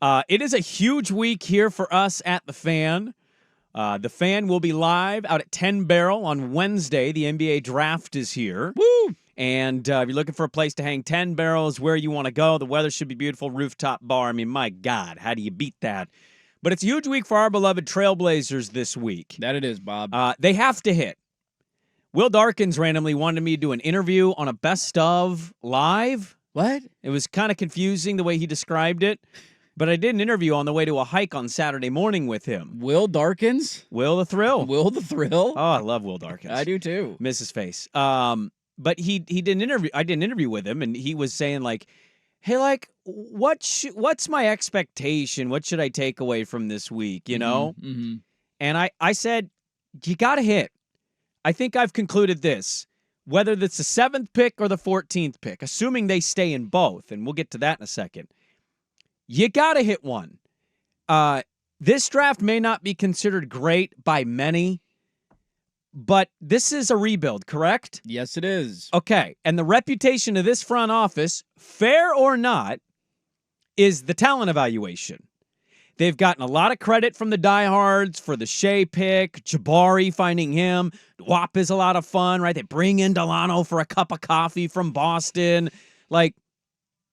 It is a huge week here for us at The Fan. The Fan will be live out at 10 Barrel on Wednesday. The NBA draft is here. Woo! And if you're looking for a place to hang, 10 Barrel is where you want to go. The weather should be beautiful. Rooftop bar. I mean, my God, how do you beat that? But it's a huge week for our beloved Trailblazers this week. That it is, Bob. They have to hit. Will Darkins randomly wanted me to do an interview on a best of live. What? It was kind of confusing the way he described it. But I did an interview on the way to a hike on Saturday morning with him. Will Darkins? Will the Thrill. Will the Thrill? Oh, I love Will Darkins. I do too. Miss his face. But he did an interview. I did an interview with him, and he was saying like, "Hey, like, what's my expectation? What should I take away from this week? You know?" Mm-hmm. And I said, "You got to hit." I think I've concluded this. Whether it's the 7th pick or the 14th pick, assuming they stay in both, and we'll get to that in a second. You got to hit one. This draft may not be considered great by many, but this is a rebuild, correct? Yes, it is. Okay, and the reputation of this front office, fair or not, is the talent evaluation. They've gotten a lot of credit from the diehards for the Shea pick, Jabari finding him. WAP is a lot of fun, right? They bring in Delano for a cup of coffee from Boston. Like,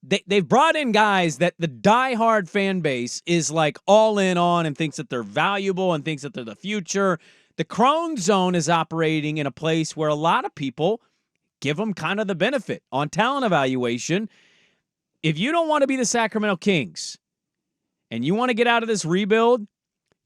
they've brought in guys that the diehard fan base is like all in on and thinks that they're valuable and thinks that they're the future. The Crone Zone is operating in a place where a lot of people give them kind of the benefit on talent evaluation. If you don't want to be the Sacramento Kings and you want to get out of this rebuild,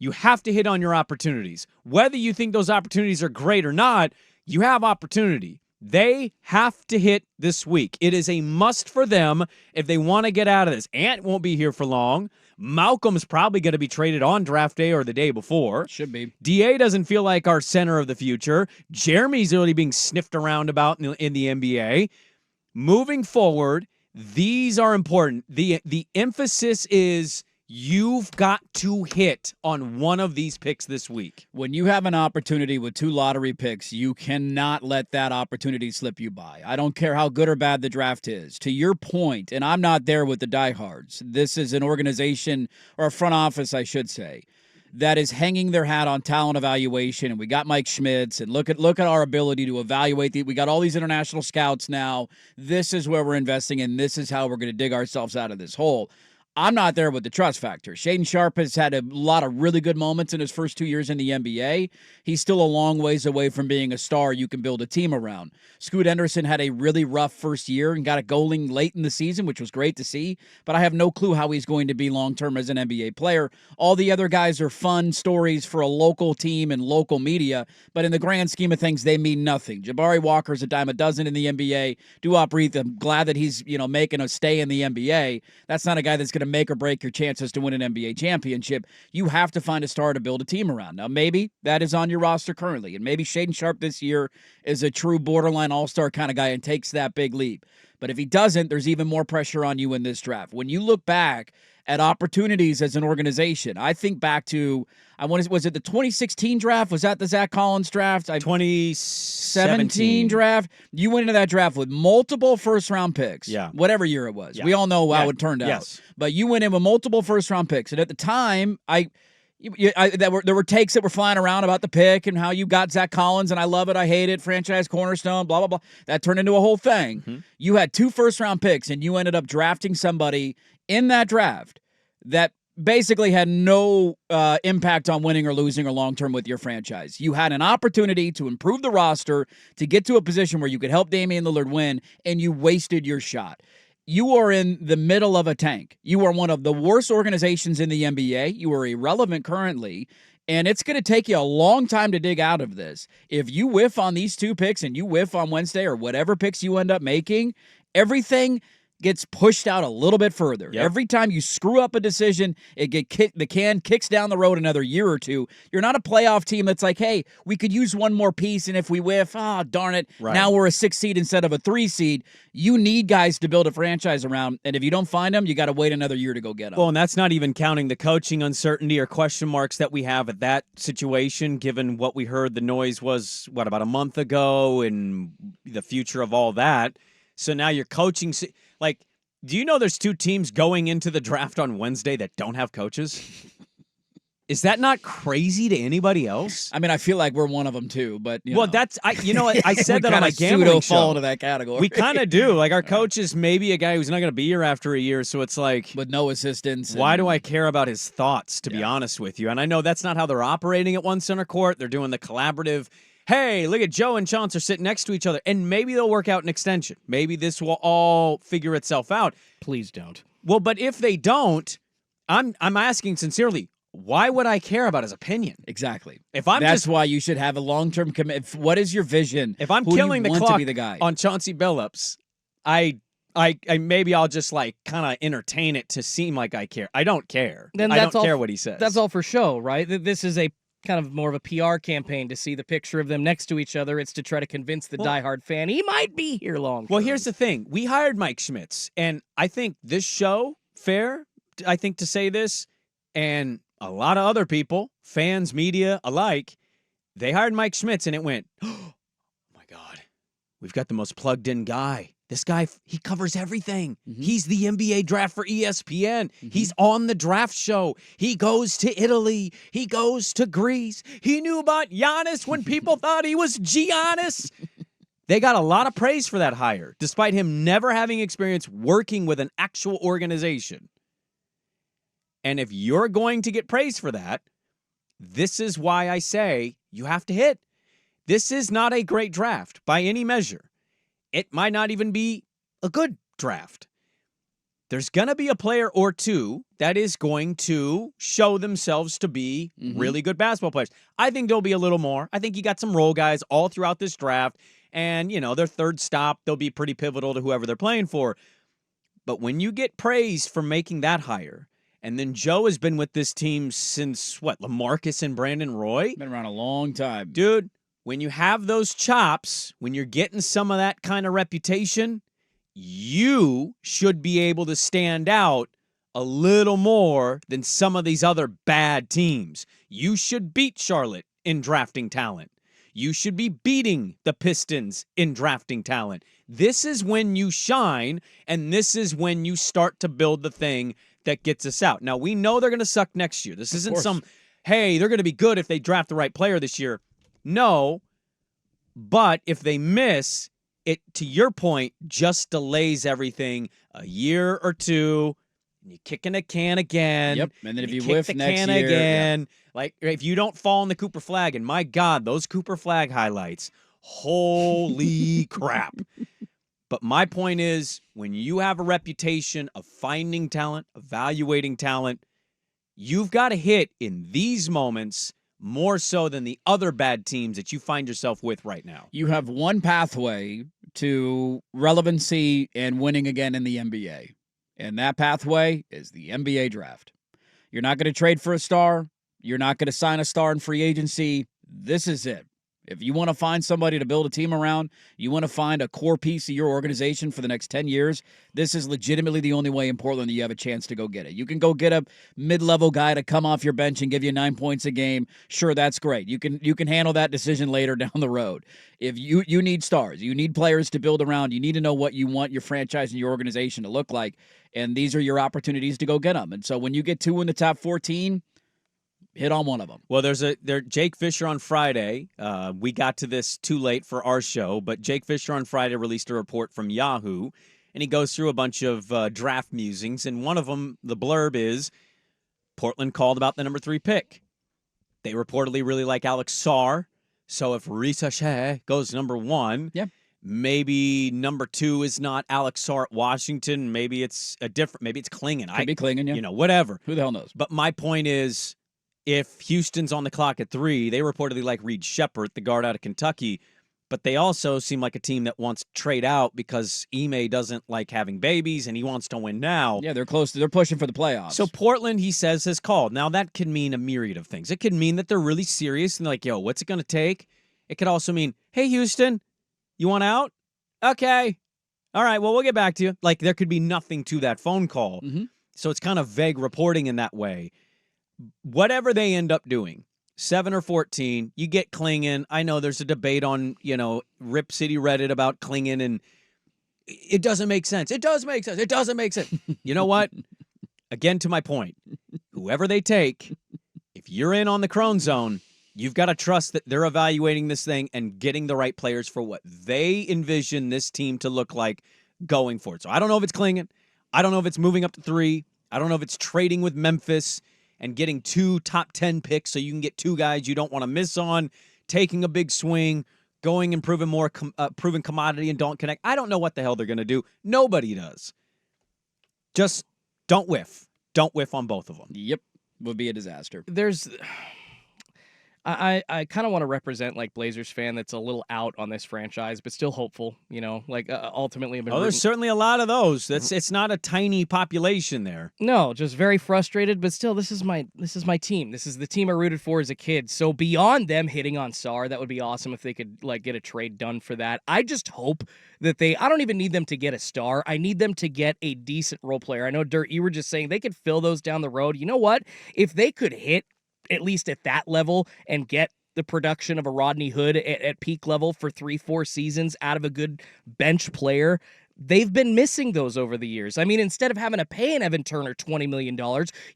you have to hit on your opportunities. Whether you think those opportunities are great or not, you have opportunity. They have to hit this week. It is a must for them if they want to get out of this. Ant won't be here for long. Malcolm's probably going to be traded on draft day or the day before. Should be. DA doesn't feel like our center of the future. Jeremy's really being sniffed around about in the NBA. Moving forward, these are important. The emphasis is you've got to hit on one of these picks this week. When you have an opportunity with 2 lottery picks, you cannot let that opportunity slip you by. I don't care how good or bad the draft is. To your point, and I'm not there with the diehards, this is an organization, or a front office, I should say, that is hanging their hat on talent evaluation, and we got Mike Schmitz, and look at our ability to evaluate. We got all these international scouts now. This is where we're investing, and this is how we're going to dig ourselves out of this hole. I'm not there with the trust factor. Shaedon Sharpe has had a lot of really good moments in his first 2 years in the NBA. He's still a long ways away from being a star you can build a team around. Scoot Henderson had a really rough first year and got it going late in the season, which was great to see, but I have no clue how he's going to be long-term as an NBA player. All the other guys are fun stories for a local team and local media, but in the grand scheme of things, they mean nothing. Jabari Walker's a dime a dozen in the NBA. Duop Reith, I'm glad that he's making a stay in the NBA. That's not a guy that's going to make or break your chances to win an NBA championship. You have to find a star to build a team around. Now, maybe that is on your roster currently, and maybe Shaedon Sharpe this year is a true borderline all-star kind of guy and takes that big leap. But if he doesn't, there's even more pressure on you in this draft. When you look back at opportunities as an organization, I think back to, was it the 2016 draft? Was that the Zach Collins draft? 2017 draft. You went into that draft with multiple first-round picks. Yeah. Whatever year it was. Yeah. We all know how it turned out. Yes. But you went in with multiple first-round picks. And at the time, there were takes that were flying around about the pick and how you got Zach Collins, and I love it, I hate it, franchise cornerstone, blah, blah, blah. That turned into a whole thing. Mm-hmm. You had 2 first-round picks, and you ended up drafting somebody in that draft that basically had no impact on winning or losing or long-term with your franchise. You had an opportunity to improve the roster, to get to a position where you could help Damian Lillard win, and you wasted your shot. You are in the middle of a tank. You are one of the worst organizations in the NBA. You are irrelevant currently, and it's going to take you a long time to dig out of this. If you whiff on these 2 picks and you whiff on Wednesday or whatever picks you end up making, everything gets pushed out a little bit further. Yep. Every time you screw up a decision, the can kicks down the road another year or two. You're not a playoff team that's like, hey, we could use one more piece, and if we whiff, darn it, right. Now we're a 6 seed instead of a 3 seed. You need guys to build a franchise around, and if you don't find them, you got to wait another year to go get them. Well, and that's not even counting the coaching uncertainty or question marks that we have at that situation, given what we heard the noise was, about a month ago, and the future of all that. So now you're coaching, like, Do you know there's 2 teams going into the draft on Wednesday that don't have coaches? Is that not crazy to anybody else? I mean, I feel like we're one of them too, but Well, know. I said we that on my pseudo gambling fall show. into that category. We kind of do. Like, our coach is maybe a guy who's not going to be here after a year, so it's like, with no assistance. Why do I care about his thoughts, to be honest with you? And I know that's not how they're operating at One Center Court. They're doing the collaborative, hey, look at Joe and Chance are sitting next to each other, and maybe they'll work out an extension. Maybe this will all figure itself out. Please don't. Well, but if they don't, I'm asking sincerely, why would I care about his opinion? Exactly. That's why you should have a long-term commitment. What is your vision? If I'm Who killing do you the want clock to be the guy? on Chauncey Billups, I maybe I'll just like kind of entertain it to seem like I care. I don't care. Then I that's don't all, care what he says. That's all for show, right? This is a kind of more of a PR campaign to see the picture of them next to each other. It's to try to convince the diehard fan he might be here long term. Well, here's the thing. We hired Mike Schmitz, and I think this show, fair, I think to say this, and a lot of other people, fans, media alike, they hired Mike Schmitz, and it went, oh my God, we've got the most plugged-in guy. This guy, he covers everything. Mm-hmm. He's the NBA draft for ESPN. Mm-hmm. He's on the draft show. He goes to Italy. He goes to Greece. He knew about Giannis when people thought he was Giannis. They got a lot of praise for that hire, despite him never having experience working with an actual organization. And if you're going to get praise for that, this is why I say you have to hit. This is not a great draft by any measure. It might not even be a good draft. There's going to be a player or two that is going to show themselves to be really good basketball players. I think there'll be a little more. I think you got some role guys all throughout this draft, and, you know, their third stop, they'll be pretty pivotal to whoever they're playing for. But when you get praise for making that hire, and then Joe has been with this team since, LaMarcus and Brandon Roy? Been around a long time. Dude, when you have those chops, when you're getting some of that kind of reputation, you should be able to stand out a little more than some of these other bad teams. You should beat Charlotte in drafting talent. You should be beating the Pistons in drafting talent. This is when you shine, and this is when you start to build the thing that gets us out. Now, we know they're going to suck next year. This isn't some, hey, they're going to be good if they draft the right player this year. No, but if they miss, it, to your point, just delays everything a year or two. And you're kicking a can again. Yep, and then if you kick whiff the next can year, again, like if you don't fall in the Cooper flag, and my God, those Cooper flag highlights, holy crap. But my point is, when you have a reputation of finding talent, evaluating talent, you've got to hit in these moments more so than the other bad teams that you find yourself with right now. You have one pathway to relevancy and winning again in the NBA, and that pathway is the NBA draft. You're not going to trade for a star. You're not going to sign a star in free agency. This is it. If you want to find somebody to build a team around, you want to find a core piece of your organization for the next 10 years, this is legitimately the only way in Portland that you have a chance to go get it. You can go get a mid-level guy to come off your bench and give you 9 points a game. Sure, that's great. You can handle that decision later down the road. If you need stars, you need players to build around, you need to know what you want your franchise and your organization to look like, and these are your opportunities to go get them. And so when you get 2 in the top 14, hit on one of them. Well, there's Jake Fisher on Friday. We got to this too late for our show, but Jake Fisher on Friday released a report from Yahoo, and he goes through a bunch of draft musings, and one of them, the blurb is, Portland called about the number 3 pick. They reportedly really like Alex Sarr, so if Risa Shea goes number 1, maybe number 2 is not Alex Sarr at Washington. Maybe it's maybe it's Klingon. Could be Klingon, yeah. You know, whatever. Who the hell knows? But my point is, if Houston's on the clock at 3, they reportedly like Reed Shepherd, the guard out of Kentucky, but they also seem like a team that wants to trade out because Ime doesn't like having babies and he wants to win now. Yeah, they're close. They're pushing for the playoffs. So Portland, he says, has called. Now, that could mean a myriad of things. It could mean that they're really serious and like, yo, what's it going to take? It could also mean, hey, Houston, you want out? Okay. All right, well, we'll get back to you. Like, there could be nothing to that phone call. Mm-hmm. So it's kind of vague reporting in that way. Whatever they end up doing, 7 or 14, you get Klingon. I know there's a debate on, Rip City Reddit about Klingon, and it doesn't make sense. It does make sense. It doesn't make sense. You know what? Again, to my point, whoever they take, if you're in on the Crone Zone, you've got to trust that they're evaluating this thing and getting the right players for what they envision this team to look like going forward. So I don't know if it's Klingon. I don't know if it's moving up to 3. I don't know if it's trading with Memphis and getting 2 top 10 picks so you can get 2 guys you don't want to miss on, taking a big swing, going and proving more proven commodity and don't connect. I don't know what the hell they're going to do. Nobody does. Just don't whiff. Don't whiff on both of them. Yep. Would be a disaster. I kind of want to represent like Blazers fan that's a little out on this franchise, but still hopeful. You know, like ultimately, I've been there's certainly a lot of those. It's not a tiny population there. No, just very frustrated, but still, this is my team. This is the team I rooted for as a kid. So beyond them hitting on Sarr, that would be awesome if they could like get a trade done for that. I just hope that I don't even need them to get a star. I need them to get a decent role player. I know, Dirt, you were just saying they could fill those down the road. You know what? If they could hit at least at that level and get the production of a Rodney Hood at peak level for 3-4 seasons out of a good bench player, they've been missing those over the years. I mean, instead of having to pay an Evan Turner $20 million,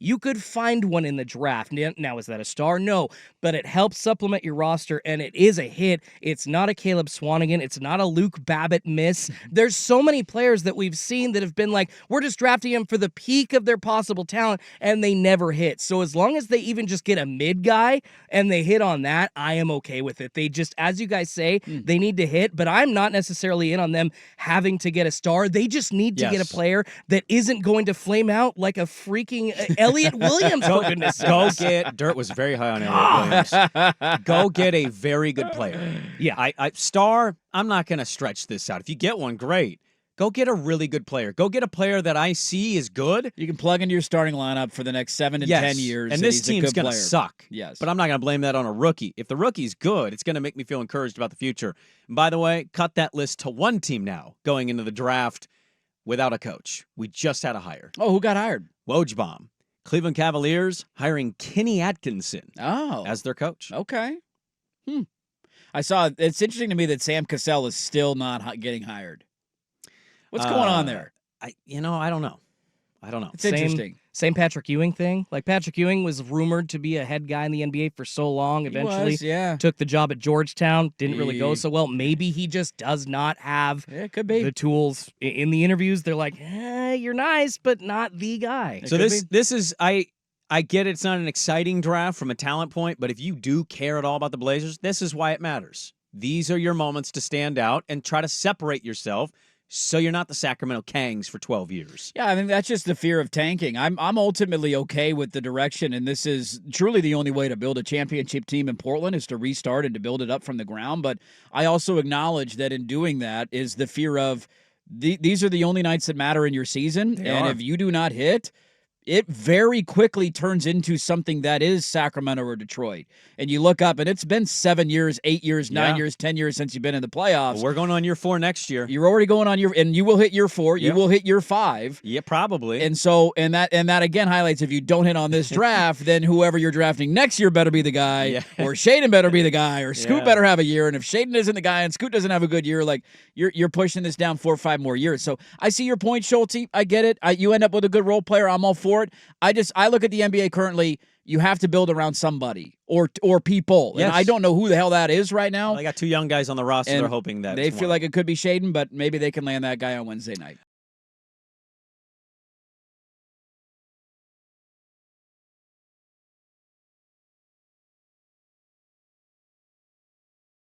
you could find one in the draft. Now, is that a star? No, but it helps supplement your roster, and it is a hit. It's not a Caleb Swanigan. It's not a Luke Babbitt miss. There's so many players that we've seen that have been like, we're just drafting them for the peak of their possible talent, and they never hit. So as long as they even just get a mid guy and they hit on that, I am okay with it. They just, as you guys say, they need to hit, but I'm not necessarily in on them having to get a star. They just need to get a player that isn't going to flame out like a freaking Elliot Williams, for goodness sakes. Dirt was very high on Elliot Williams. Go get a very good player. Yeah. Star, I'm not going to stretch this out. If you get one, great. Go get a really good player. Go get a player that I see is good. You can plug into your starting lineup for the next 7 to 10 years. And this team's going to suck. Yes. But I'm not going to blame that on a rookie. If the rookie's good, it's going to make me feel encouraged about the future. And by the way, cut that list to one team now going into the draft without a coach. We just had a hire. Oh, who got hired? Wojbomb. Cleveland Cavaliers hiring Kenny Atkinson as their coach. Okay. I saw it's interesting to me that Sam Cassell is still not getting hired. What's going on there? I don't know. It's interesting. Same Patrick Ewing thing. Like Patrick Ewing was rumored to be a head guy in the NBA for so long. Eventually, took the job at Georgetown. Didn't really go so well. Maybe he just does not have the tools in the interviews. They're like, you're nice, but not the guy. So this is I get it's not an exciting draft from a talent point, but if you do care at all about the Blazers, this is why it matters. These are your moments to stand out and try to separate yourself, so you're not the Sacramento Kangs for 12 years. Yeah, I mean, that's just the fear of tanking. I'm ultimately okay with the direction, and this is truly the only way to build a championship team in Portland is to restart and to build it up from the ground. But I also acknowledge that in doing that is the fear of these are the only nights that matter in your season, if you do not hit, it very quickly turns into something that is Sacramento or Detroit. And you look up, and it's been 7 years, 8 years, 9 years, 10 years since you've been in the playoffs. Well, we're going on year 4 next year. You're already going on and you will hit year 4. You will hit year 5. Yeah, probably. And so, and that again highlights if you don't hit on this draft, then whoever you're drafting next year better be the guy, or Shaden better be the guy, or Scoot better have a year. And if Shaden isn't the guy and Scoot doesn't have a good year, like you're pushing this down 4 or 5 more years. So I see your point, Schulte. I get it. You end up with a good role player. I'm all for it. I look at the NBA currently, you have to build around somebody or people. Yes. And I don't know who the hell that is right now. Well, they got 2 young guys on the roster. They're hoping that they feel like it could be Shaden, but maybe they can land that guy on Wednesday night.